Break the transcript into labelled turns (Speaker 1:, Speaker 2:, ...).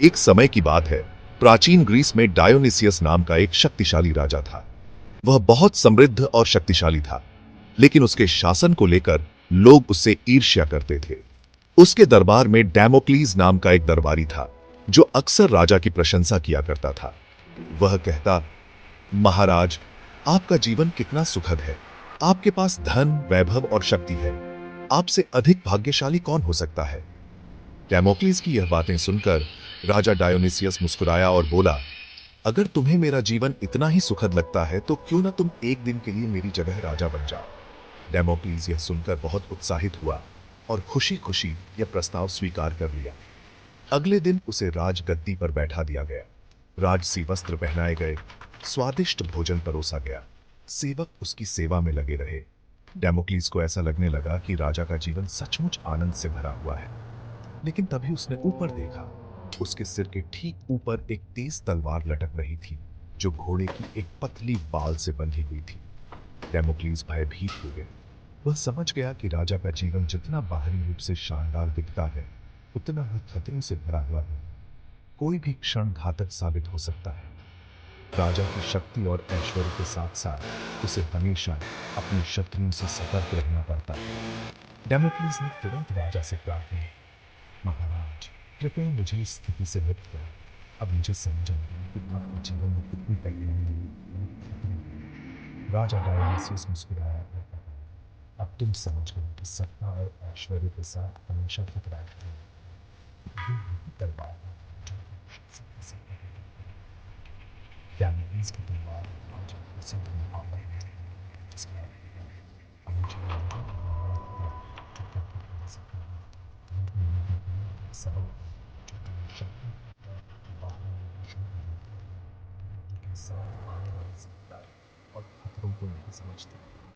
Speaker 1: एक समय की बात है। प्राचीन ग्रीस में डायोनिसियस नाम का एक शक्तिशाली राजा था। वह बहुत समृद्ध और शक्तिशाली था, लेकिन उसके शासन को लेकर लोग उससे ईर्ष्या करते थे। उसके दरबार में डेमोक्लीस नाम का एक दरबारी था, जो अक्सर राजा की प्रशंसा किया करता था। वह कहता, महाराज, आपका जीवन कितना सुखद है। आपके पास धन, वैभव और शक्ति है। आपसे अधिक भाग्यशाली कौन हो सकता है? डेमोक्लिस की यह बातें सुनकर राजा डायोनिसियस मुस्कुराया और बोला, अगर तुम्हें मेरा जीवन इतना ही सुखद लगता है तो क्यों ना तुम एक दिन के लिए मेरी जगह राजा बन जाओ। डेमोक्लिस यह सुनकर बहुत उत्साहित हुआ और खुशी खुशी यह प्रस्ताव स्वीकार कर लिया। अगले दिन उसे राजगद्दी पर बैठा दिया गया। राजसी वस्त्र पहनाए गए, स्वादिष्ट भोजन परोसा गया। सेवक उसकी सेवा में लगे रहे। डेमोक्लिस को ऐसा लगने लगा कि राजा का जीवन सचमुच आनंद से भरा हुआ है। लेकिन तभी उसने ऊपर देखा। उसके सिर के ठीक ऊपर एक तेज तलवार लटक रही थी, जो घोड़े की एक पतली बाल से बंधी हुई थी। डेमोक्लीस भयभीत हो गया। वह समझ गया कि राजा का जीवन जितना बाहरी रूप से शानदार दिखता है, उतना ही खतरों से भरा हुआ है। कोई भी क्षण घातक साबित हो सकता है। राजा की शक्ति और ऐश्वर्य के साथ साथ उसे हमेशा अपने शत्रुओं से सतर्क रहना पड़ता है। डेमोक्लीस ने तुरंत राजा से प्रार्थना की, महाराज, कृपया मुझे इस स्थिति से मुक्त करें। अब मुझे समझ आया कि आपके जीवन में कितनी कठिनाई है। राजा डायोनिसियस मुस्कुराया और कहा, अब तुम समझ गए कि सत्ता और ऐश्वर्य के साथ हमेशा खतरा है। ये यही तलवार है जो सबके साथ डैमेज की तलवार आज उसी दिन भाग रही है, जिसका अब मुझे लगा कि हमारा खतरा जो करके कर सकता है। ये मेरे लिए एक सबक है, जो कि शक्ति बाहर लेकिन साथ आने वाली सत्ता और खतरों को नहीं समझती।